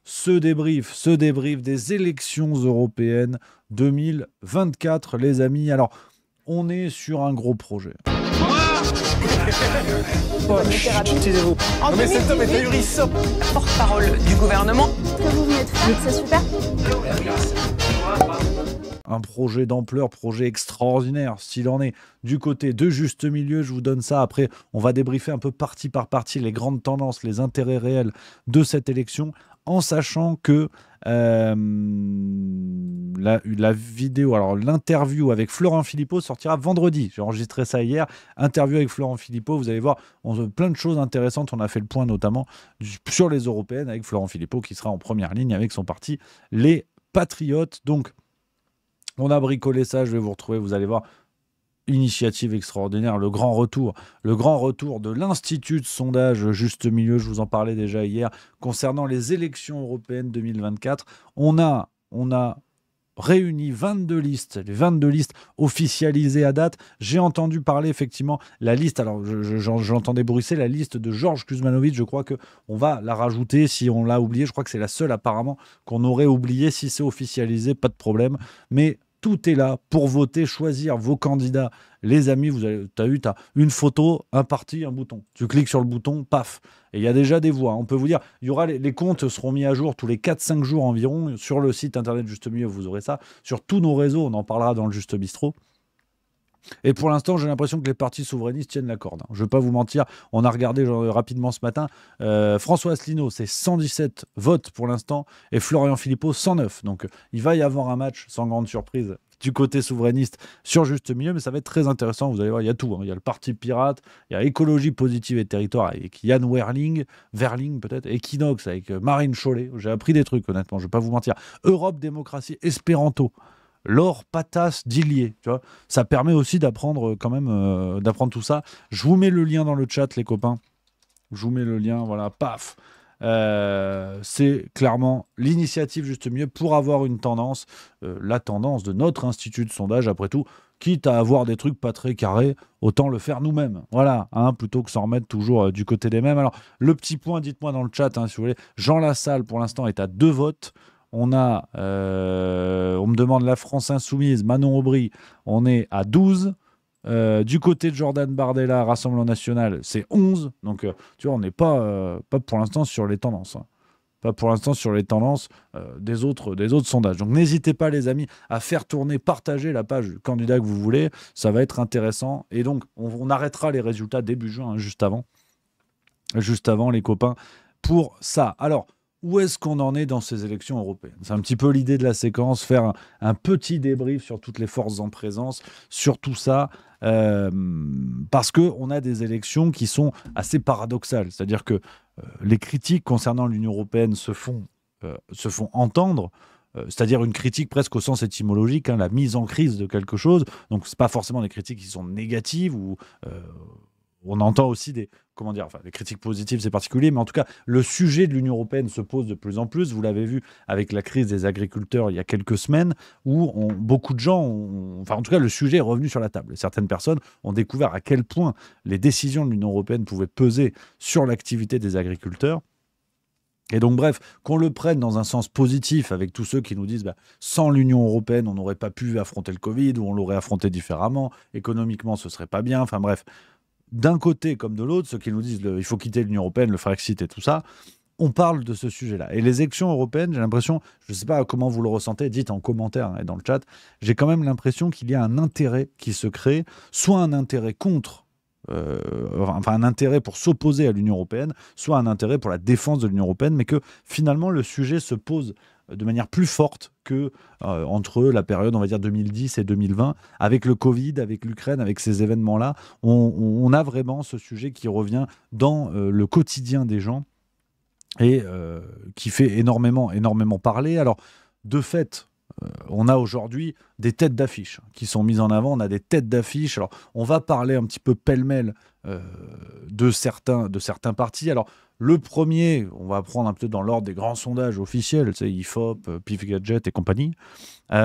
ce débrief des élections européennes 2024, les amis. Alors, on est sur un gros projet. Taisez-vous. Mais cet homme est ahurissant. Porte-parole du gouvernement. Ce que vous venez de faire, c'est super. Un projet d'ampleur, projet extraordinaire, s'il en est. Du côté de Juste Milieu, je vous donne ça. Après, on va débriefer un peu partie par partie les grandes tendances, les intérêts réels de cette élection, en sachant que la vidéo, alors l'interview avec Florent Philippot sortira vendredi. J'ai enregistré ça hier. Interview avec Florent Philippot, vous allez voir plein de choses intéressantes. On a fait le point notamment sur les européennes avec Florent Philippot qui sera en première ligne avec son parti, les Patriotes. Donc, on a bricolé ça, je vais vous retrouver, vous allez voir, initiative extraordinaire, le grand retour de l'Institut de sondage Juste Milieu, je vous en parlais déjà hier, concernant les élections européennes 2024. On a réuni 22 listes, les 22 listes officialisées à date. J'ai entendu parler effectivement la liste, alors j'entendais bruisser la liste de Georges Kuzmanovic, je crois qu'on va la rajouter si on l'a oublié, je crois que c'est la seule apparemment qu'on aurait oublié. Si c'est officialisé, pas de problème, mais tout est là pour voter, choisir vos candidats. Les amis, tu as une photo, un parti, un bouton. Tu cliques sur le bouton, paf. Et il y a déjà des voix. On peut vous dire, il y aura les comptes seront mis à jour tous les 4-5 jours environ. Sur le site internet Juste Milieu, vous aurez ça. Sur tous nos réseaux, on en parlera dans le Juste Bistrot. Et pour l'instant, j'ai l'impression que les partis souverainistes tiennent la corde. Je ne vais pas vous mentir, on a regardé rapidement ce matin. François Asselineau, c'est 117 votes pour l'instant, et Florian Philippot, 109. Donc il va y avoir un match, sans grande surprise, du côté souverainiste sur Juste Milieu, mais ça va être très intéressant. Vous allez voir, il y a tout. Il y a le Parti Pirate, il y a Écologie Positive et Territoire avec Yann Verling peut-être, Equinox avec Marine Chollet. J'ai appris des trucs, honnêtement, je ne vais pas vous mentir. Europe, Démocratie, Espéranto. Laure Patas d'Illier, tu vois, ça permet aussi d'apprendre quand même, d'apprendre tout ça. Je vous mets le lien dans le chat, les copains. Je vous mets le lien, voilà, paf. C'est clairement l'initiative Juste Mieux pour avoir une tendance, la tendance de notre institut de sondage, après tout, quitte à avoir des trucs pas très carrés, autant le faire nous-mêmes. Voilà, plutôt que s'en remettre toujours du côté des mêmes. Alors, le petit point, dites-moi dans le chat, si vous voulez. Jean Lassalle, pour l'instant, est à 2 votes. On me demande la France Insoumise, Manon Aubry, on est à 12. Du côté de Jordan Bardella, Rassemblement National, c'est 11. Donc, tu vois, on n'est pas pour l'instant sur les tendances. Pas pour l'instant sur les tendances des autres sondages. Donc, n'hésitez pas, les amis, à faire tourner, partager la page du candidat que vous voulez. Ça va être intéressant. Et donc, on arrêtera les résultats début juin, juste avant, les copains, pour ça. Alors, où est-ce qu'on en est dans ces élections européennes? C'est un petit peu l'idée de la séquence, faire un petit débrief sur toutes les forces en présence, sur tout ça, parce qu'on a des élections qui sont assez paradoxales. C'est-à-dire que les critiques concernant l'Union européenne se font entendre, c'est-à-dire une critique presque au sens étymologique, la mise en crise de quelque chose. Donc, ce n'est pas forcément des critiques qui sont négatives ou... on entend aussi des critiques positives, c'est particulier, mais en tout cas, le sujet de l'Union européenne se pose de plus en plus. Vous l'avez vu avec la crise des agriculteurs il y a quelques semaines, où beaucoup de gens, en tout cas, le sujet est revenu sur la table. Certaines personnes ont découvert à quel point les décisions de l'Union européenne pouvaient peser sur l'activité des agriculteurs. Et donc, bref, qu'on le prenne dans un sens positif avec tous ceux qui nous disent sans l'Union européenne, on n'aurait pas pu affronter le Covid, ou on l'aurait affronté différemment, économiquement, ce serait pas bien, enfin bref. D'un côté comme de l'autre, ceux qui nous disent il faut quitter l'Union européenne, le Frexit et tout ça, on parle de ce sujet-là. Et les élections européennes, j'ai l'impression, je ne sais pas comment vous le ressentez, dites en commentaire et dans le chat, j'ai quand même l'impression qu'il y a un intérêt qui se crée, soit un intérêt contre, un intérêt pour s'opposer à l'Union européenne, soit un intérêt pour la défense de l'Union européenne, mais que finalement le sujet se pose de manière plus forte que entre la période, on va dire, 2010 et 2020. Avec le Covid, avec l'Ukraine, avec ces événements-là, on a vraiment ce sujet qui revient dans le quotidien des gens et qui fait énormément parler. Alors, de fait, on a aujourd'hui des têtes d'affiche qui sont mises en avant. On a des têtes d'affiche. Alors, on va parler un petit peu pêle-mêle de certains partis. Alors, le premier, on va prendre un peu dans l'ordre des grands sondages officiels, IFOP, PIF Gadget et compagnie. On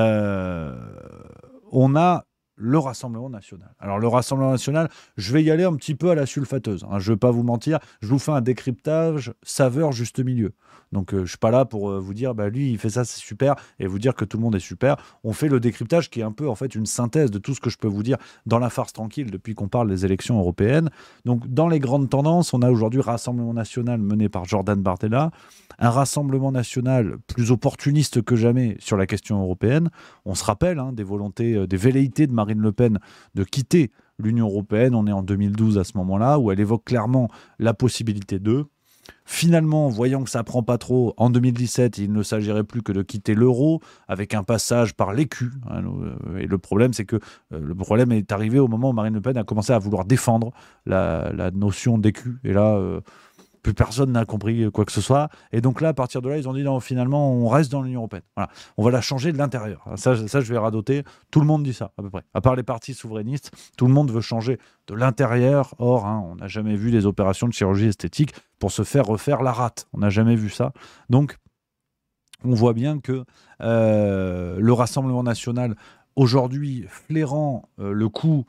a le Rassemblement national. Alors le Rassemblement national, je vais y aller un petit peu à la sulfateuse, hein, je ne vais pas vous mentir, je vous fais un décryptage saveur juste milieu. Donc je ne suis pas là pour vous dire, lui il fait ça, c'est super, et vous dire que tout le monde est super. On fait le décryptage qui est un peu en fait une synthèse de tout ce que je peux vous dire dans la farce tranquille depuis qu'on parle des élections européennes. Donc dans les grandes tendances, on a aujourd'hui Rassemblement national mené par Jordan Bardella, un Rassemblement national plus opportuniste que jamais sur la question européenne. On se rappelle des volontés, des velléités de Marine Le Pen de quitter l'Union européenne. On est en 2012 à ce moment-là, où elle évoque clairement la possibilité d'eux. Finalement, voyant que ça ne prend pas trop, en 2017, il ne s'agirait plus que de quitter l'euro avec un passage par l'écu. Et le problème, c'est que le problème est arrivé au moment où Marine Le Pen a commencé à vouloir défendre la notion d'écu. Et là, plus personne n'a compris quoi que ce soit. Et donc là, à partir de là, ils ont dit non, finalement, on reste dans l'Union européenne. Voilà. On va la changer de l'intérieur. Ça, je vais radoter. Tout le monde dit ça, à peu près. À part les partis souverainistes, tout le monde veut changer de l'intérieur. Or, on n'a jamais vu des opérations de chirurgie esthétique pour se faire refaire la rate. On n'a jamais vu ça. Donc, on voit bien que le Rassemblement national, aujourd'hui, flairant le coup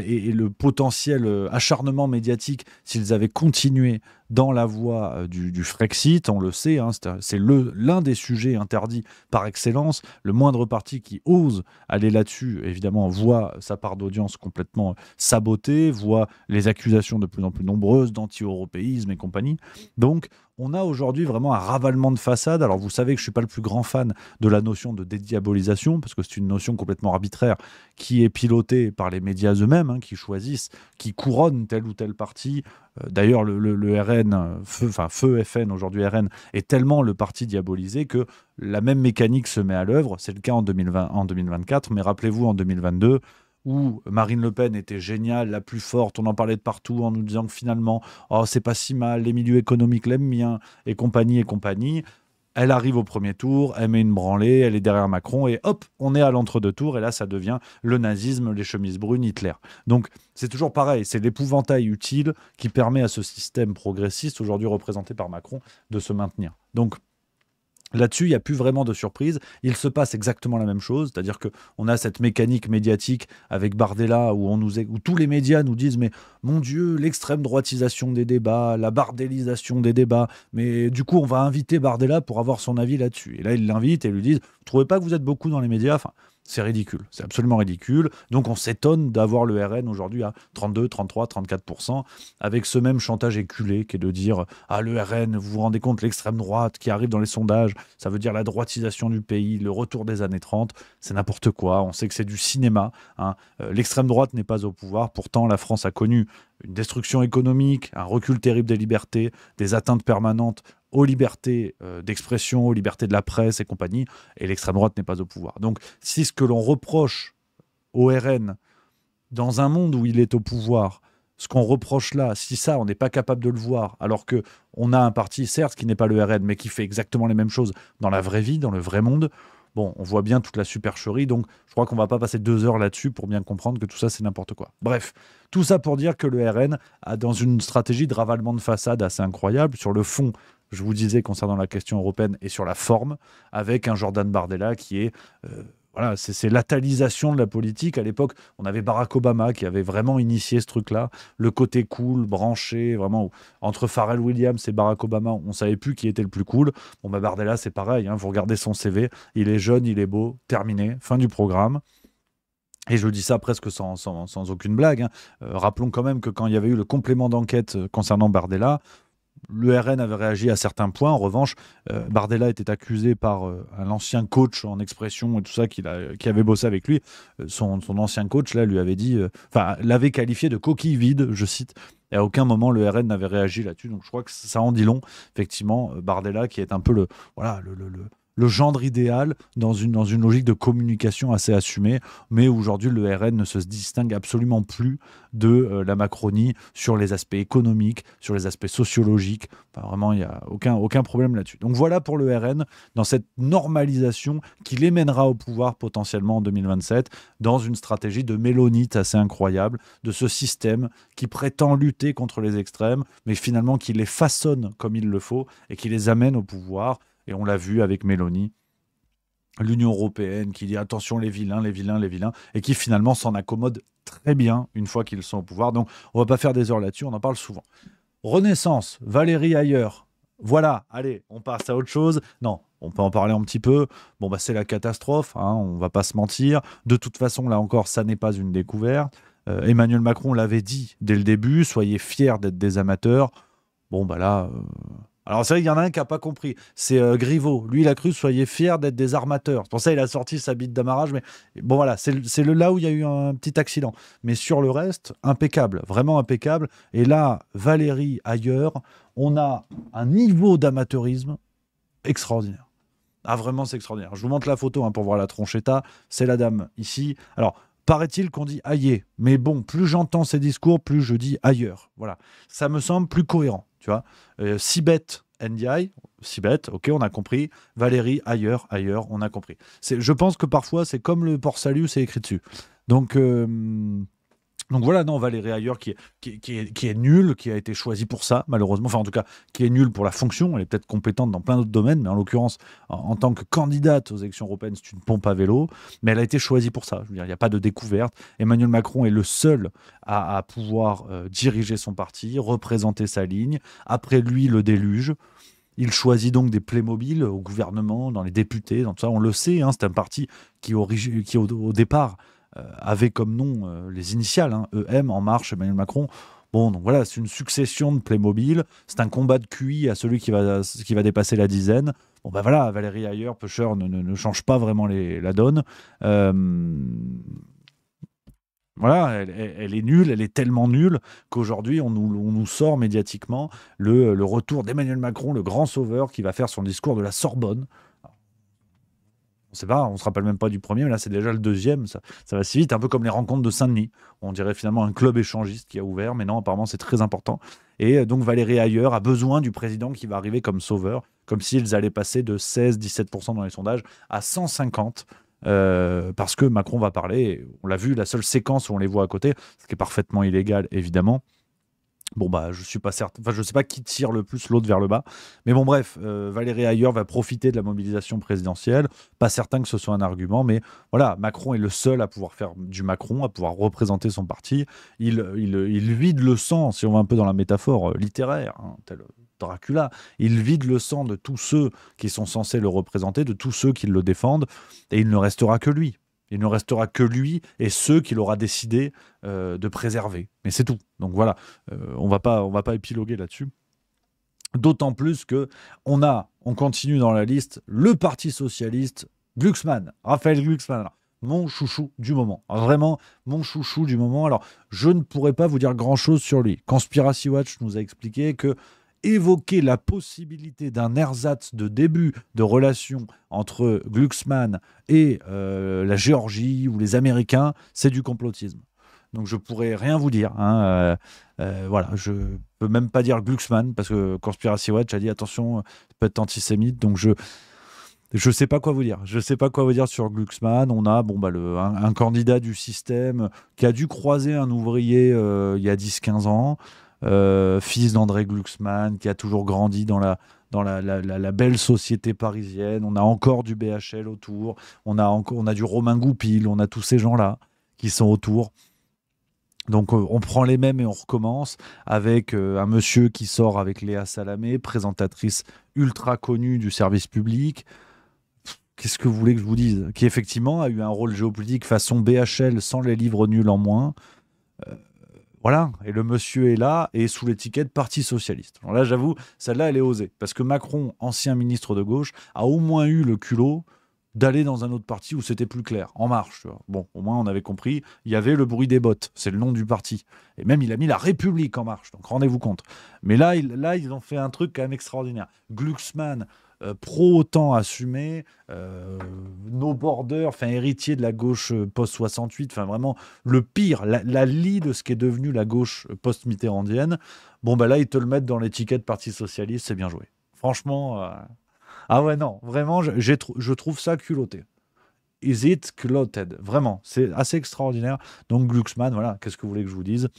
et le potentiel acharnement médiatique, s'ils avaient continué dans la voie du Frexit, on le sait, c'est l'un des sujets interdits par excellence. Le moindre parti qui ose aller là-dessus, évidemment, voit sa part d'audience complètement sabotée, voit les accusations de plus en plus nombreuses d'anti-européisme et compagnie. Donc, on a aujourd'hui vraiment un ravalement de façade. Alors, vous savez que je ne suis pas le plus grand fan de la notion de dédiabolisation, parce que c'est une notion complètement arbitraire qui est pilotée par les médias eux-mêmes, qui choisissent, qui couronnent tel ou tel parti. D'ailleurs, le RN, Feu FN, aujourd'hui RN, est tellement le parti diabolisé que la même mécanique se met à l'œuvre. C'est le cas en 2024, mais rappelez-vous en 2022, où Marine Le Pen était géniale, la plus forte, on en parlait de partout en nous disant que finalement, c'est pas si mal, les milieux économiques l'aiment bien, et compagnie, et compagnie. Elle arrive au premier tour, elle met une branlée, elle est derrière Macron, et hop, on est à l'entre-deux tours, et là, ça devient le nazisme, les chemises brunes, Hitler. Donc, c'est toujours pareil, c'est l'épouvantail utile qui permet à ce système progressiste, aujourd'hui représenté par Macron, de se maintenir. Donc, là-dessus, il n'y a plus vraiment de surprise. Il se passe exactement la même chose, c'est-à-dire qu'on a cette mécanique médiatique avec Bardella où tous les médias nous disent « mais mon Dieu, l'extrême droitisation des débats, la bardélisation des débats, mais du coup, on va inviter Bardella pour avoir son avis là-dessus. » Et là, ils l'invitent et lui disent « vous ne trouvez pas que vous êtes beaucoup dans les médias ?» C'est ridicule, c'est absolument ridicule. Donc on s'étonne d'avoir le RN aujourd'hui à 32, 33, 34%, avec ce même chantage éculé qui est de dire « Ah, le RN, vous vous rendez compte, l'extrême droite qui arrive dans les sondages, ça veut dire la droitisation du pays, le retour des années 30, c'est n'importe quoi, on sait que c'est du cinéma. L'extrême droite n'est pas au pouvoir, pourtant la France a connu une destruction économique, un recul terrible des libertés, des atteintes permanentes aux libertés d'expression, aux libertés de la presse et compagnie, et l'extrême droite n'est pas au pouvoir. Donc, si ce que l'on reproche au RN, dans un monde où il est au pouvoir, ce qu'on reproche là, si ça, on n'est pas capable de le voir, alors qu'on a un parti, certes, qui n'est pas le RN, mais qui fait exactement les mêmes choses dans la vraie vie, dans le vrai monde, bon, on voit bien toute la supercherie, donc je crois qu'on ne va pas passer 2 heures là-dessus pour bien comprendre que tout ça, c'est n'importe quoi. Bref, tout ça pour dire que le RN a dans une stratégie de ravalement de façade assez incroyable, sur le fond, je vous disais, concernant la question européenne, et sur la forme, avec un Jordan Bardella qui est... Voilà, c'est l'atalisation de la politique. À l'époque, on avait Barack Obama qui avait vraiment initié ce truc-là. Le côté cool, branché, vraiment, entre Pharrell Williams et Barack Obama, on ne savait plus qui était le plus cool. Bon, Bardella, c'est pareil. Vous regardez son CV, il est jeune, il est beau, terminé, fin du programme. Et je dis ça presque sans aucune blague. Rappelons quand même que quand il y avait eu le complément d'enquête concernant Bardella, le RN avait réagi à certains points. En revanche, Bardella était accusé par un ancien coach en expression et tout ça qui avait bossé avec lui. Son ancien coach là, lui avait dit, l'avait qualifié de coquille vide, je cite. Et à aucun moment le RN n'avait réagi là-dessus. Donc je crois que ça en dit long. Effectivement, Bardella qui est un peu le gendre idéal dans une logique de communication assez assumée. Mais aujourd'hui, le RN ne se distingue absolument plus de la Macronie sur les aspects économiques, sur les aspects sociologiques. Vraiment, il n'y a aucun problème là-dessus. Donc voilà pour le RN, dans cette normalisation qui les mènera au pouvoir potentiellement en 2027, dans une stratégie de mélonite assez incroyable, de ce système qui prétend lutter contre les extrêmes, mais finalement qui les façonne comme il le faut et qui les amène au pouvoir. Et on l'a vu avec Mélanie l'Union européenne qui dit attention les vilains, les vilains, les vilains, et qui finalement s'en accommode très bien une fois qu'ils sont au pouvoir. Donc on va pas faire des heures là-dessus, on en parle souvent. Renaissance, Valérie ailleurs. Voilà, allez, on passe à autre chose. Non, on peut en parler un petit peu. Bon, bah, c'est la catastrophe, hein, on va pas se mentir. De toute façon, là encore, ça n'est pas une découverte. Emmanuel Macron l'avait dit dès le début, soyez fiers d'être des amateurs. Bon, bah là... Alors, c'est vrai qu'il y en a un qui n'a pas compris. C'est Griveaux. Lui, il a cru, soyez fiers d'être des armateurs. C'est pour ça qu'il a sorti sa bite d'amarrage. Mais bon, voilà, c'est là où il y a eu un petit accident. Mais sur le reste, impeccable. Vraiment impeccable. Et là, Valérie, ailleurs, on a un niveau d'amateurisme extraordinaire. Ah, vraiment, c'est extraordinaire. Je vous montre la photo hein, pour voir la tronchetta. C'est la dame ici. Alors, paraît-il qu'on dit aïe. Mais bon, plus j'entends ces discours, plus je dis ailleurs. Voilà. Ça me semble plus cohérent. Tu vois, Sibeth NDI, Sibeth, ok, on a compris. Valérie, ailleurs, on a compris. Je pense que parfois, c'est comme le port salut, c'est écrit dessus. Donc voilà, non, Valérie Ayer qui est nulle, qui a été choisie pour ça, malheureusement. Enfin, en tout cas, qui est nulle pour la fonction. Elle est peut-être compétente dans plein d'autres domaines, mais en l'occurrence, en tant que candidate aux élections européennes, c'est une pompe à vélo. Mais elle a été choisie pour ça. Je veux dire, il n'y a pas de découverte. Emmanuel Macron est le seul à pouvoir diriger son parti, représenter sa ligne. Après lui, le déluge. Il choisit donc des Playmobil au gouvernement, dans les députés, dans tout ça. On le sait, hein, c'est un parti qui au départ avait comme nom les initiales, hein, EM, En Marche, Emmanuel Macron. Bon, donc voilà, c'est une succession de Playmobil. C'est un combat de QI à celui qui va dépasser la dizaine. Bon, ben voilà, Valérie Ayer, Pêcheur, ne change pas vraiment la donne. Voilà, elle est nulle, elle est tellement nulle qu'aujourd'hui, on nous sort médiatiquement le retour d'Emmanuel Macron, le grand sauveur, qui va faire son discours de la Sorbonne. On sait pas, on se rappelle même pas du premier, mais là c'est déjà le deuxième, ça va si vite, un peu comme les rencontres de Saint-Denis. On dirait finalement un club échangiste qui a ouvert, mais non, apparemment c'est très important. Et donc Valérie Ayer a besoin du président qui va arriver comme sauveur, comme s'ils allaient passer de 16-17% dans les sondages à 150%. Parce que Macron va parler, on l'a vu, la seule séquence où on les voit à côté, ce qui est parfaitement illégal évidemment. Bon bah je suis pas certain, enfin je sais pas qui tire le plus l'autre vers le bas, mais bon bref, Valérie Ayer va profiter de la mobilisation présidentielle, pas certain que ce soit un argument, mais voilà, Macron est le seul à pouvoir faire du Macron, à pouvoir représenter son parti, il vide le sang, si on va un peu dans la métaphore littéraire, hein, tel Dracula, il vide le sang de tous ceux qui sont censés le représenter, de tous ceux qui le défendent, et il ne restera que lui. Il ne restera que lui et ceux qu'il aura décidé de préserver. Mais c'est tout. Donc voilà, on va pas épiloguer là-dessus. D'autant plus que on continue dans la liste, le Parti socialiste, Glucksmann, Raphaël Glucksmann. Alors, mon chouchou du moment. Vraiment, mon chouchou du moment. Alors, je ne pourrais pas vous dire grand-chose sur lui. Conspiracy Watch nous a expliqué que évoquer la possibilité d'un ersatz de début de relation entre Glucksmann et la Géorgie ou les Américains, c'est du complotisme. Donc je pourrais rien vous dire. Hein. Voilà, je peux même pas dire Glucksmann parce que Conspiracy Watch a dit attention, ça peut être antisémite. Donc je sais pas quoi vous dire. Je sais pas quoi vous dire sur Glucksmann. On a un candidat du système qui a dû croiser un ouvrier il y a 10-15 ans. Fils d'André Glucksmann, qui a toujours grandi dans la belle société parisienne. On a encore du BHL autour, on a du Romain Goupil, on a tous ces gens-là qui sont autour. Donc on prend les mêmes et on recommence avec un monsieur qui sort avec Léa Salamé, présentatrice ultra connue du service public. Qu'est-ce que vous voulez que je vous dise ? Qui effectivement a eu un rôle géopolitique façon BHL sans les livres nuls en moins. Voilà, et le monsieur est là et sous l'étiquette Parti socialiste. Alors là, j'avoue, celle-là, elle est osée. Parce que Macron, ancien ministre de gauche, a au moins eu le culot d'aller dans un autre parti où c'était plus clair, En Marche. Tu vois. Bon, au moins, on avait compris, il y avait le bruit des bottes, c'est le nom du parti. Et même, il a mis la République En Marche, donc rendez-vous compte. Mais là, ils ont fait un truc quand même extraordinaire. Glucksmann, pro-OTAN assumé, no border, enfin héritier de la gauche post-68, enfin vraiment le pire, la lie de ce qui est devenu la gauche post-mitterrandienne. Bon, bah là, ils te le mettent dans l'étiquette Parti Socialiste, c'est bien joué. Franchement, ah ouais, non, vraiment, je trouve ça culotté. Is it culotted? Vraiment, c'est assez extraordinaire. Donc, Glucksmann, voilà, qu'est-ce que vous voulez que je vous dise ?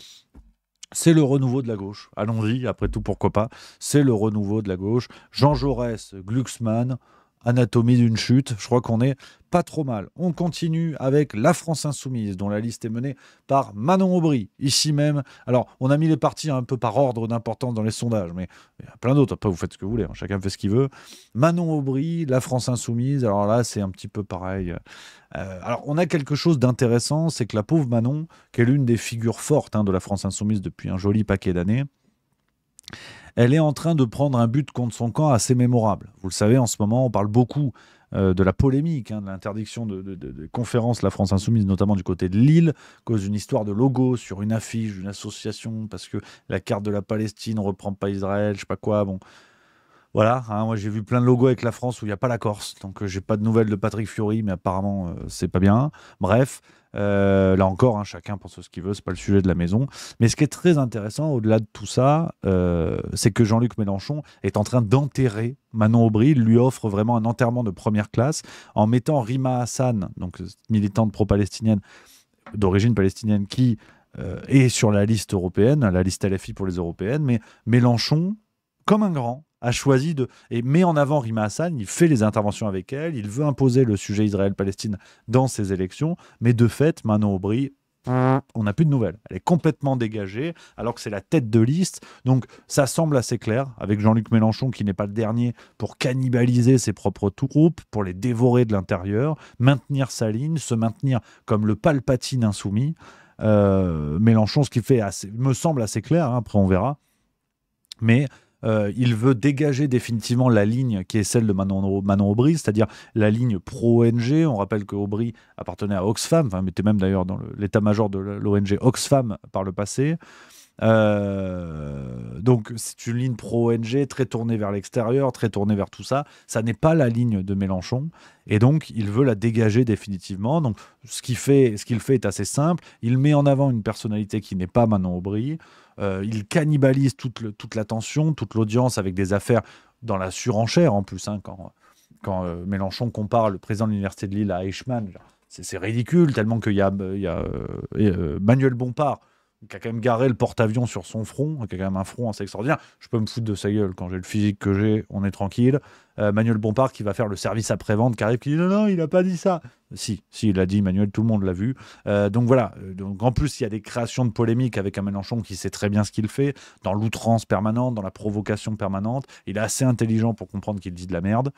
C'est le renouveau de la gauche. Allons-y, après tout, pourquoi pas. C'est le renouveau de la gauche. Jean Jaurès, Glucksmann, anatomie d'une chute. Je crois qu'on est pas trop mal. On continue avec la France Insoumise, dont la liste est menée par Manon Aubry, ici même. Alors, on a mis les partis un peu par ordre d'importance dans les sondages, mais il y a plein d'autres. Après, vous faites ce que vous voulez, hein. Chacun fait ce qu'il veut. Manon Aubry, la France Insoumise, alors là, c'est un petit peu pareil. Alors, on a quelque chose d'intéressant, c'est que la pauvre Manon, qui est l'une des figures fortes, hein, de la France Insoumise depuis un joli paquet d'années, elle est en train de prendre un but contre son camp assez mémorable. Vous le savez, en ce moment, on parle beaucoup de la polémique, hein, de l'interdiction de conférences de la France Insoumise, notamment du côté de Lille, à cause d'une histoire de logo sur une affiche d'une association, parce que la carte de la Palestine ne reprend pas Israël, je sais pas quoi. Bon, voilà, hein, moi j'ai vu plein de logos avec la France où il n'y a pas la Corse, donc j'ai pas de nouvelles de Patrick Fiori, mais apparemment c'est pas bien. Bref, là encore, hein, chacun pense ce qu'il veut, c'est pas le sujet de la maison. Mais ce qui est très intéressant, au-delà de tout ça, c'est que Jean-Luc Mélenchon est en train d'enterrer Manon Aubry. Il lui offre vraiment un enterrement de première classe en mettant Rima Hassan, donc militante pro-palestinienne d'origine palestinienne, qui est sur la liste européenne, la liste LFI pour les européennes. Mais Mélenchon, comme un grand, a choisi et met en avant Rima Hassan, il fait les interventions avec elle, il veut imposer le sujet Israël-Palestine dans ses élections, mais de fait, Manon Aubry, on n'a plus de nouvelles. Elle est complètement dégagée, alors que c'est la tête de liste. Donc ça semble assez clair, avec Jean-Luc Mélenchon qui n'est pas le dernier pour cannibaliser ses propres troupes, pour les dévorer de l'intérieur, maintenir sa ligne, se maintenir comme le Palpatine insoumis. Mélenchon, ce qui fait me semble assez clair, hein, après on verra. Mais il veut dégager définitivement la ligne qui est celle de Manon Aubry, c'est-à-dire la ligne pro-ONG. On rappelle que Aubry appartenait à Oxfam, enfin, était même d'ailleurs dans l'état-major de l'ONG Oxfam par le passé. Donc c'est une ligne pro-ONG très tournée vers l'extérieur, très tournée vers tout ça. Ça n'est pas la ligne de Mélenchon, et donc il veut la dégager définitivement. Donc ce qu'il fait est assez simple. Il met en avant une personnalité qui n'est pas Manon Aubry. Il cannibalise toute l'attention, toute l'audience avec des affaires dans la surenchère en plus, hein, quand Mélenchon compare le président de l'université de Lille à Eichmann. C'est ridicule, tellement qu'il y a Manuel Bompard qui a quand même garé le porte-avions sur son front, qui a quand même un front assez extraordinaire. Je peux me foutre de sa gueule, quand j'ai le physique que j'ai, on est tranquille. Manuel Bompard qui va faire le service après-vente, qui arrive, qui dit non, il n'a pas dit ça. Si, il a dit, Manuel, tout le monde l'a vu. Donc voilà, donc, en plus il y a des créations de polémiques avec un Mélenchon qui sait très bien ce qu'il fait, dans l'outrance permanente, dans la provocation permanente. Il est assez intelligent pour comprendre qu'il dit de la merde.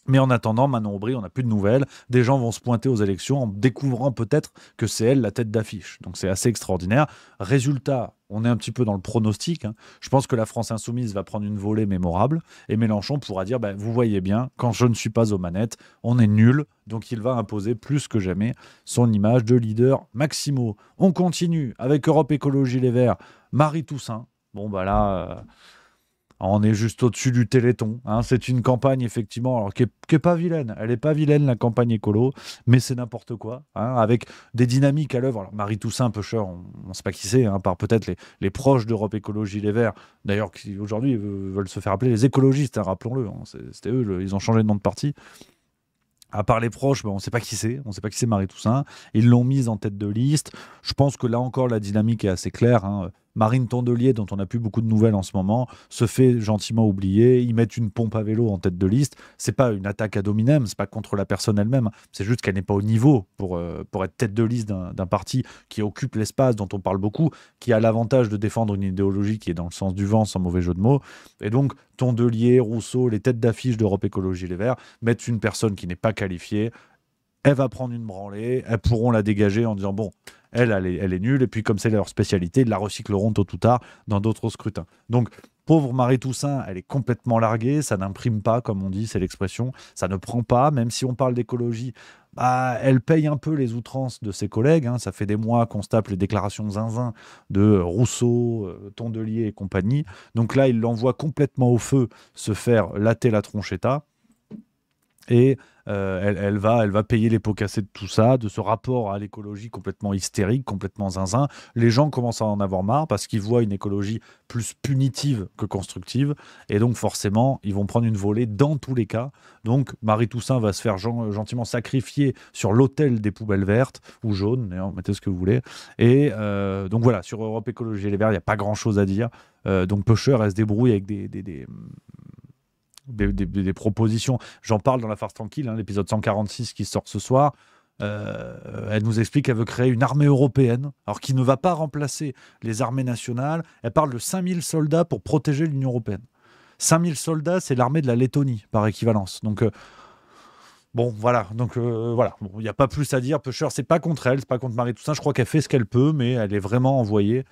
Mais en attendant, Manon Aubry, on n'a plus de nouvelles. Des gens vont se pointer aux élections en découvrant peut-être que c'est elle la tête d'affiche. Donc c'est assez extraordinaire. Résultat, on est un petit peu dans le pronostic, hein. Je pense que la France Insoumise va prendre une volée mémorable. Et Mélenchon pourra dire, vous voyez bien, quand je ne suis pas aux manettes, on est nul. Donc il va imposer plus que jamais son image de leader maximo. On continue avec Europe Écologie Les Verts. Marie Toussaint. Bon, là... on est juste au-dessus du Téléthon, hein. C'est une campagne, effectivement, alors, qui est pas vilaine. Elle n'est pas vilaine, la campagne écolo, mais c'est n'importe quoi, hein, avec des dynamiques à l'œuvre. Alors, Marie Toussaint, Peucheur, on ne sait pas qui c'est, hein, par peut-être les proches d'Europe Écologie Les Verts, d'ailleurs, qui aujourd'hui veulent se faire appeler les écologistes, hein, rappelons-le. Hein, c'était eux, ils ont changé de nom de parti. À part les proches, on ne sait pas qui c'est. On ne sait pas qui c'est Marie Toussaint. Ils l'ont mise en tête de liste. Je pense que là encore, la dynamique est assez claire, hein. Marine Tondelier, dont on n'a plus beaucoup de nouvelles en ce moment, se fait gentiment oublier. Ils mettent une pompe à vélo en tête de liste. C'est pas une attaque ad hominem, c'est pas contre la personne elle-même. C'est juste qu'elle n'est pas au niveau pour être tête de liste d'un parti qui occupe l'espace, dont on parle beaucoup, qui a l'avantage de défendre une idéologie qui est dans le sens du vent, sans mauvais jeu de mots. Et donc, Tondelier, Rousseau, les têtes d'affiche d'Europe Écologie Les Verts mettent une personne qui n'est pas qualifiée. Elle va prendre une branlée, elles pourront la dégager en disant bon, elle est nulle, et puis comme c'est leur spécialité, ils la recycleront tôt ou tard dans d'autres scrutins. Donc, pauvre Marie Toussaint, elle est complètement larguée, ça n'imprime pas, comme on dit, c'est l'expression, ça ne prend pas, même si on parle d'écologie, elle paye un peu les outrances de ses collègues, hein. Ça fait des mois qu'on se tape les déclarations zinzin de Rousseau, Tondelier et compagnie. Donc là, il l'envoie complètement au feu se faire latter la tronchetta. Et elle va payer les pots cassés de tout ça, de ce rapport à l'écologie complètement hystérique, complètement zinzin. Les gens commencent à en avoir marre parce qu'ils voient une écologie plus punitive que constructive. Et donc forcément, ils vont prendre une volée dans tous les cas. Donc Marie Toussaint va se faire gentiment sacrifier sur l'autel des poubelles vertes ou jaunes, d'ailleurs, mettez ce que vous voulez. Et donc voilà, sur Europe Écologie Les Verts, il n'y a pas grand-chose à dire. Donc Peucheur, elle se débrouille avec des propositions. J'en parle dans La Farce Tranquille, l'épisode 146 qui sort ce soir. Elle nous explique qu'elle veut créer une armée européenne, alors qui ne va pas remplacer les armées nationales. Elle parle de 5000 soldats pour protéger l'Union européenne. 5000 soldats, c'est l'armée de la Lettonie, par équivalence. Donc, bon, voilà. Donc, voilà. Il n'y a pas plus à dire. Pêcheur, c'est pas contre elle, c'est pas contre Marie Toussaint. Je crois qu'elle fait ce qu'elle peut, mais elle est vraiment envoyée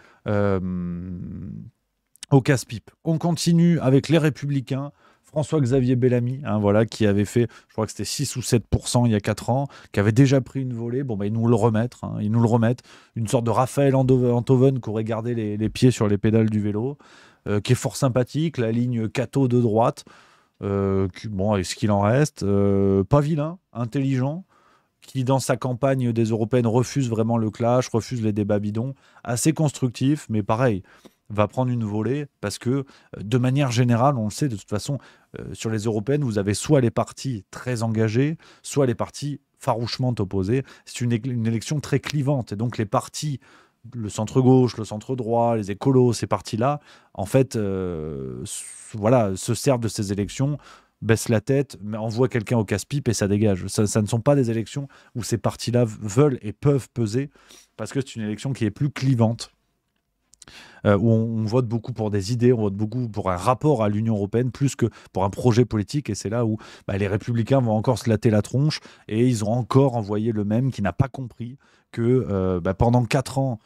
au casse-pipe. On continue avec les Républicains. François-Xavier Bellamy, voilà, qui avait fait, je crois que c'était 6 ou 7% il y a 4 ans, qui avait déjà pris une volée. Bon, ils nous le remettent. Ils nous le remettent. Une sorte de Raphaël Enthoven qui aurait gardé les pieds sur les pédales du vélo, qui est fort sympathique. La ligne Cato de droite, avec ce qu'il en reste. Pas vilain, intelligent, qui dans sa campagne des européennes refuse vraiment le clash, refuse les débats bidons. Assez constructif, mais pareil, va prendre une volée parce que, de manière générale, on le sait de toute façon, sur les européennes, vous avez soit les partis très engagés, soit les partis farouchement opposés. C'est une élection très clivante. Et donc les partis, le centre-gauche, le centre-droit, les écolos, ces partis-là, en fait, se servent de ces élections, baissent la tête, mais envoient quelqu'un au casse-pipe et ça dégage. Ça ne sont pas des élections où ces partis-là veulent et peuvent peser, parce que c'est une élection qui est plus clivante. Où on vote beaucoup pour des idées, on vote beaucoup pour un rapport à l'Union européenne plus que pour un projet politique, et c'est là où les Républicains vont encore se latter la tronche, et ils ont encore envoyé le même qui n'a pas compris que pendant 4 ans,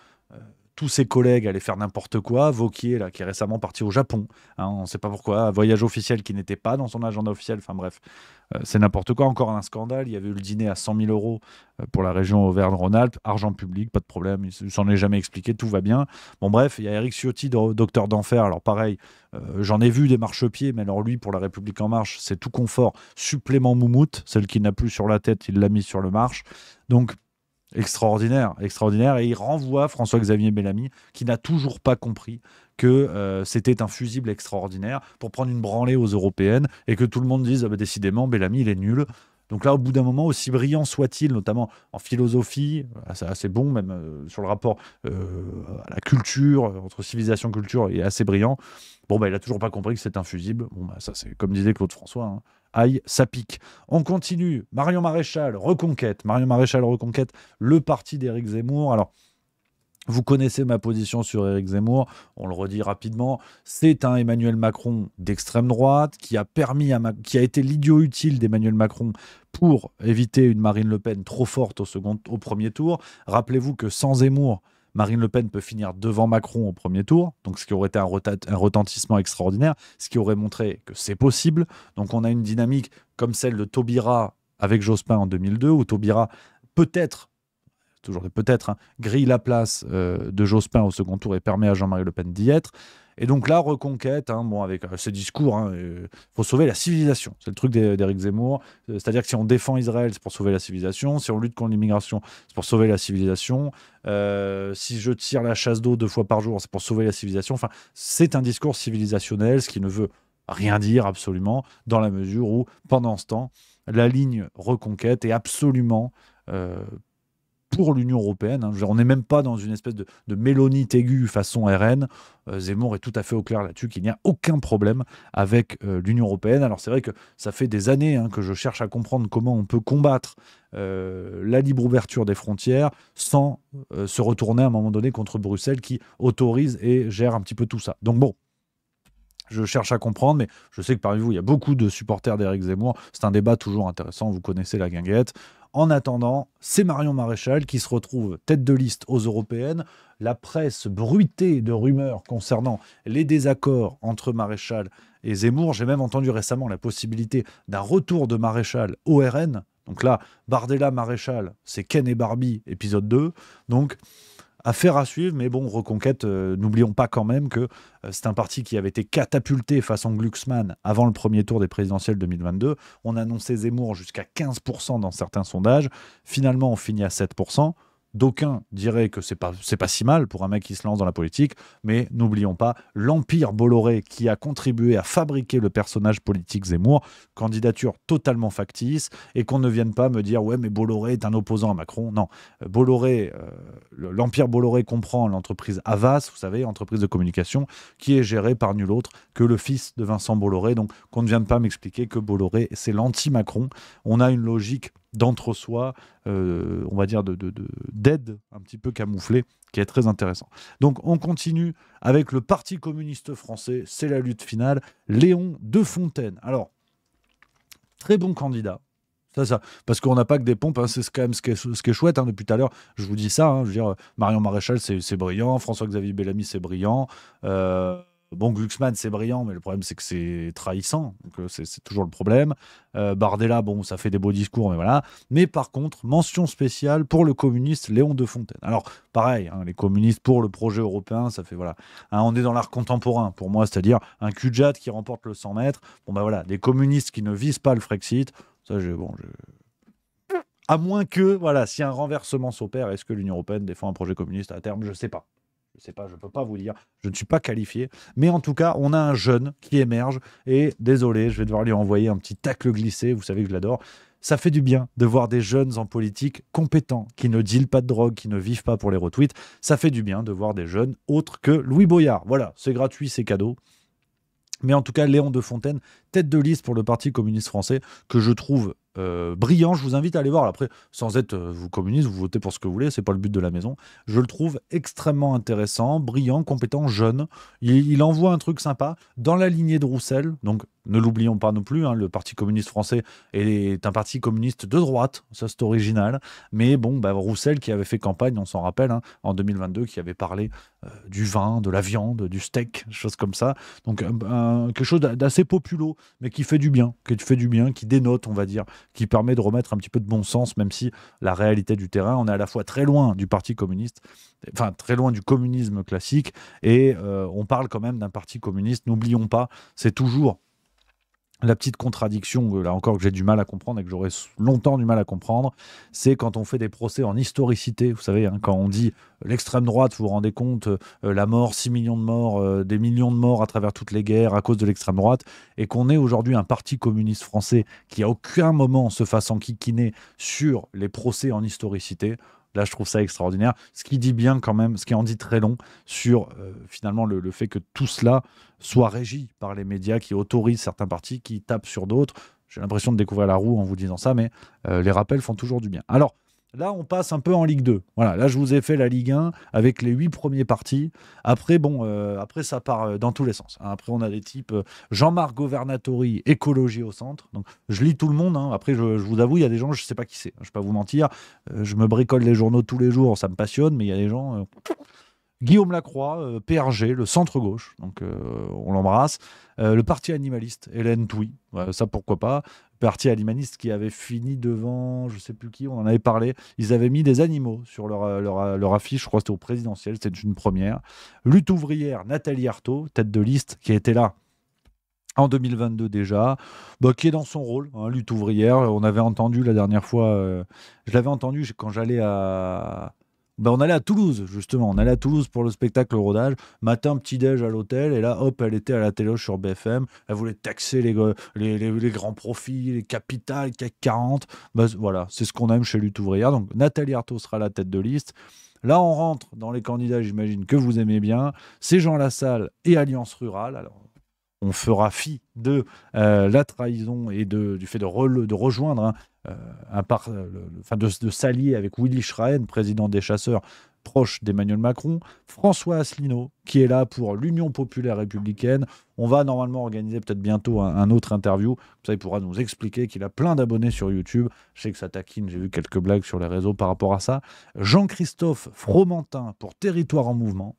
tous ses collègues allaient faire n'importe quoi. Wauquiez, là, qui est récemment parti au Japon, on ne sait pas pourquoi, un voyage officiel qui n'était pas dans son agenda officiel, enfin bref, c'est n'importe quoi, encore un scandale. Il y avait eu le dîner à 100 000 € pour la région Auvergne-Rhône-Alpes, argent public, pas de problème, il ne s'en est jamais expliqué, tout va bien. Bon bref, il y a Éric Ciotti, docteur d'enfer, alors pareil, j'en ai vu des marchepieds, mais alors lui, pour la République en marche, c'est tout confort, supplément moumoute, celle qui n'a plus sur la tête, il l'a mis sur le marche, donc extraordinaire, et il renvoie François-Xavier Bellamy, qui n'a toujours pas compris que c'était un fusible extraordinaire pour prendre une branlée aux européennes, et que tout le monde dise décidément Bellamy il est nul. Donc là, au bout d'un moment, aussi brillant soit-il, notamment en philosophie, assez bon même sur le rapport à la culture, entre civilisation et culture, il est assez brillant. Bon, il n'a toujours pas compris que c'est un fusible. Bon, ça c'est comme disait Claude François, aïe, ça pique. On continue. Marion Maréchal, Reconquête. Marion Maréchal, Reconquête, le parti d'Éric Zemmour. Alors, vous connaissez ma position sur Éric Zemmour, on le redit rapidement, c'est un Emmanuel Macron d'extrême droite qui a été l'idiot utile d'Emmanuel Macron pour éviter une Marine Le Pen trop forte au premier tour. Rappelez-vous que sans Zemmour, Marine Le Pen peut finir devant Macron au premier tour, donc ce qui aurait été un retentissement extraordinaire, ce qui aurait montré que c'est possible. Donc on a une dynamique comme celle de Taubira avec Jospin en 2002, où Taubira peut-être, toujours des peut-être, grille la place de Jospin au second tour et permet à Jean-Marie Le Pen d'y être. Et donc là, Reconquête, avec ce discours, faut sauver la civilisation. C'est le truc d'Éric Zemmour. C'est-à-dire que si on défend Israël, c'est pour sauver la civilisation. Si on lutte contre l'immigration, c'est pour sauver la civilisation. Si je tire la chasse d'eau 2 fois par jour, c'est pour sauver la civilisation. Enfin, c'est un discours civilisationnel, ce qui ne veut rien dire absolument, dans la mesure où, pendant ce temps, la ligne Reconquête est absolument pour l'Union européenne. On n'est même pas dans une espèce de mélonite aiguë façon RN. Zemmour est tout à fait au clair là-dessus, qu'il n'y a aucun problème avec l'Union européenne. Alors c'est vrai que ça fait des années que je cherche à comprendre comment on peut combattre la libre ouverture des frontières sans se retourner à un moment donné contre Bruxelles qui autorise et gère un petit peu tout ça. Donc bon, je cherche à comprendre, mais je sais que parmi vous, il y a beaucoup de supporters d'Éric Zemmour. C'est un débat toujours intéressant, vous connaissez la guinguette. En attendant, c'est Marion Maréchal qui se retrouve tête de liste aux européennes. La presse bruitée de rumeurs concernant les désaccords entre Maréchal et Zemmour. J'ai même entendu récemment la possibilité d'un retour de Maréchal au RN. Donc là, Bardella Maréchal, c'est Ken et Barbie, épisode 2. Donc, affaire à suivre, mais bon, Reconquête, n'oublions pas quand même que c'est un parti qui avait été catapulté façon Glucksmann avant le premier tour des présidentielles 2022. On annonçait Zemmour jusqu'à 15% dans certains sondages. Finalement, on finit à 7%. D'aucuns diraient que c'est pas si mal pour un mec qui se lance dans la politique, mais n'oublions pas l'empire Bolloré qui a contribué à fabriquer le personnage politique Zemmour, candidature totalement factice, et qu'on ne vienne pas me dire « ouais, mais Bolloré est un opposant à Macron ». Non, Bolloré, l'empire Bolloré comprend l'entreprise Havas, vous savez, entreprise de communication, qui est gérée par nul autre que le fils de Vincent Bolloré, donc qu'on ne vienne pas m'expliquer que Bolloré, c'est l'anti-Macron. On a une logique d'entre-soi, on va dire d'aide un petit peu camouflée, qui est très intéressant. Donc on continue avec le Parti communiste français, c'est la lutte finale, Léon de Fontaine. Alors, très bon candidat. Ça. Parce qu'on n'a pas que des pompes, hein, c'est quand même ce qui est chouette, hein, depuis tout à l'heure, je vous dis ça, hein, je veux dire, Marion Maréchal, c'est brillant, François-Xavier Bellamy, c'est brillant, bon, Glucksmann, c'est brillant, mais le problème, c'est que c'est trahissant. Donc, c'est toujours le problème. Bardella, bon, ça fait des beaux discours, mais voilà. Mais par contre, mention spéciale pour le communiste Léon de Fontaine. Alors, pareil, hein, les communistes pour le projet européen, ça fait, voilà. Hein, on est dans l'art contemporain, pour moi, c'est-à-dire un Cujat qui remporte le 100 mètres. Bon, ben voilà, des communistes qui ne visent pas le Frexit. Ça, à moins que, voilà, si un renversement s'opère, est-ce que l'Union européenne défend un projet communiste à terme? Je ne sais pas. Je ne peux pas vous dire, je ne suis pas qualifié, mais en tout cas, on a un jeune qui émerge, et désolé, je vais devoir lui envoyer un petit tacle glissé, vous savez que je l'adore. Ça fait du bien de voir des jeunes en politique compétents, qui ne dealent pas de drogue, qui ne vivent pas pour les retweets. Ça fait du bien de voir des jeunes autres que Louis Boyard. Voilà, c'est gratuit, c'est cadeau. Mais en tout cas, Léon de Fontaine, tête de liste pour le Parti communiste français, que je trouve brillant. Je vous invite à aller voir. Après, sans être vous communiste, vous votez pour ce que vous voulez, c'est pas le but de la maison. Je le trouve extrêmement intéressant, brillant, compétent, jeune. Il envoie un truc sympa dans la lignée de Roussel. Donc, ne l'oublions pas non plus, hein, le Parti communiste français est un parti communiste de droite, ça c'est original. Mais bon, Roussel qui avait fait campagne, on s'en rappelle, hein, en 2022, qui avait parlé du vin, de la viande, du steak, choses comme ça. Donc quelque chose d'assez populo, mais qui fait du bien, qui dénote, on va dire, qui permet de remettre un petit peu de bon sens, même si la réalité du terrain, on est à la fois très loin du Parti communiste, enfin très loin du communisme classique, et on parle quand même d'un parti communiste. N'oublions pas, c'est toujours la petite contradiction, là encore, que j'ai du mal à comprendre et que j'aurais longtemps du mal à comprendre, c'est quand on fait des procès en historicité, vous savez, hein, quand on dit l'extrême droite, vous vous rendez compte, la mort, 6 millions de morts, des millions de morts à travers toutes les guerres à cause de l'extrême droite, et qu'on ait aujourd'hui un parti communiste français qui à aucun moment se fasse enquiquiner sur les procès en historicité. Là, je trouve ça extraordinaire. Ce qui dit bien quand même, ce qui en dit très long sur finalement le fait que tout cela soit régi par les médias qui autorisent certains partis, qui tapent sur d'autres. J'ai l'impression de découvrir la roue en vous disant ça, mais les rappels font toujours du bien. Alors, là, on passe un peu en Ligue 2. Voilà, là, je vous ai fait la Ligue 1 avec les 8 premiers partis. Après, après ça part dans tous les sens. Après, on a des types Jean-Marc Governatori, écologie au centre. Donc, je lis tout le monde. Hein. Après, je vous avoue, il y a des gens, je ne sais pas qui c'est. Je ne vais pas vous mentir. Je me bricole les journaux tous les jours, ça me passionne, mais il y a des gens... Guillaume Lacroix, PRG, le centre-gauche, donc on l'embrasse. Le parti animaliste, Hélène Touy, ça pourquoi pas. Parti animaliste qui avait fini devant, je ne sais plus qui, on en avait parlé. Ils avaient mis des animaux sur leur affiche, je crois que c'était au présidentiel, c'était une première. Lutte ouvrière, Nathalie Arthaud, tête de liste, qui était là en 2022 déjà, qui est dans son rôle, hein, lutte ouvrière. On avait entendu la dernière fois, je l'avais entendu quand j'allais à... on allait à Toulouse, justement. On allait à Toulouse pour le spectacle Rodage. Matin, petit-déj à l'hôtel. Et là, hop, elle était à la téloge sur BFM. Elle voulait taxer les grands profits, les capitales, CAC 40. Voilà, c'est ce qu'on aime chez Lutte ouvrière. Donc, Nathalie Arthaud sera la tête de liste. Là, on rentre dans les candidats, j'imagine, que vous aimez bien. C'est Jean Lassalle et Alliance Rurale. Alors, on fera fi de la trahison et du fait de rejoindre de s'allier avec Willy Schraen, président des chasseurs, proche d'Emmanuel Macron. François Asselineau, qui est là pour l'Union populaire républicaine. On va normalement organiser peut-être bientôt un autre interview. Comme ça, il pourra nous expliquer qu'il a plein d'abonnés sur YouTube. Je sais que ça taquine, j'ai vu quelques blagues sur les réseaux par rapport à ça. Jean-Christophe Fromentin pour Territoire en mouvement.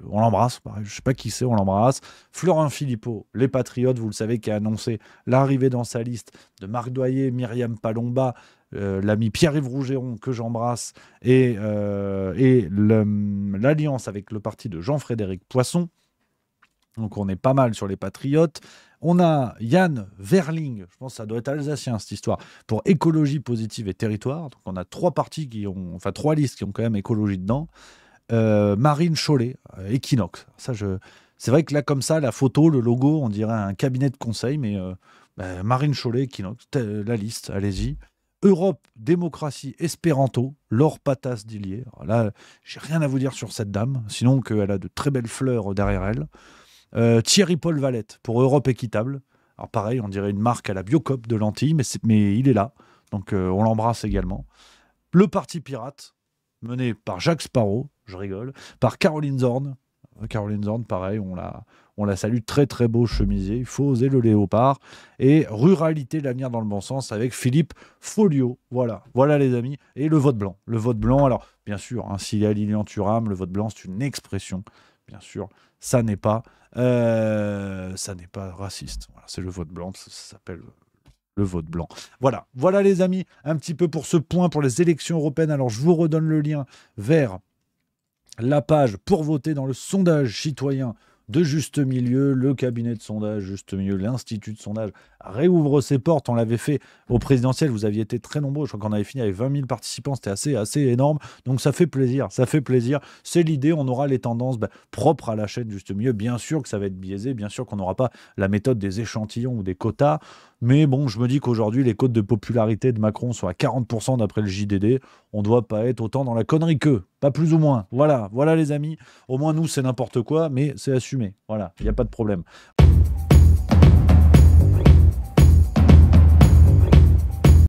On l'embrasse, pareil, je ne sais pas qui c'est, on l'embrasse. Florent Philippot, les Patriotes, vous le savez, qui a annoncé l'arrivée dans sa liste de Marc Doyer, Myriam Palomba, l'ami Pierre-Yves Rougeron, que j'embrasse, et l'alliance avec le parti de Jean-Frédéric Poisson. Donc on est pas mal sur les Patriotes. On a Yann Verling, je pense que ça doit être alsacien cette histoire, pour écologie positive et territoire. Donc on a 3 partis enfin 3 listes qui ont quand même écologie dedans. Marine Chollet, Equinox. C'est vrai que là, comme ça, la photo, le logo, on dirait un cabinet de conseil, mais Marine Chollet, Equinox, la liste, allez-y. Europe, démocratie, espéranto, Laure Patas d'Illier. Là, j'ai rien à vous dire sur cette dame, sinon qu'elle a de très belles fleurs derrière elle. Thierry-Paul Valette pour Europe équitable. Alors pareil, on dirait une marque à la Biocop de lentilles, mais il est là, donc on l'embrasse également. Le Parti Pirate, mené par Jacques Sparrow, je rigole, par Caroline Zorn. Caroline Zorn, pareil, on la salue, très très beau chemisier, il faut oser le léopard. Et Ruralité, l'avenir dans le bon sens, avec Philippe Folliot. Voilà les amis. Et le vote blanc. Le vote blanc, alors bien sûr, s'il y a Lilian Thuram, le vote blanc, c'est une expression, bien sûr. Ça n'est pas raciste. Voilà, c'est le vote blanc, ça s'appelle le vote blanc. Voilà les amis, un petit peu pour ce point pour les élections européennes. Alors je vous redonne le lien vers la page pour voter dans le sondage citoyen de Juste Milieu, le cabinet de sondage Juste Milieu, l'institut de sondage réouvre ses portes. On l'avait fait au présidentiel, vous aviez été très nombreux, je crois qu'on avait fini avec 20 000 participants, c'était assez énorme, donc ça fait plaisir, c'est l'idée, on aura les tendances propres à la chaîne Juste Milieu, bien sûr que ça va être biaisé, bien sûr qu'on n'aura pas la méthode des échantillons ou des quotas, mais bon, je me dis qu'aujourd'hui, les cotes de popularité de Macron sont à 40% d'après le JDD, on doit pas être autant dans la connerie qu'eux, pas plus ou moins, voilà les amis, au moins nous c'est n'importe quoi, mais c'est assumé, voilà, il n'y a pas de problème.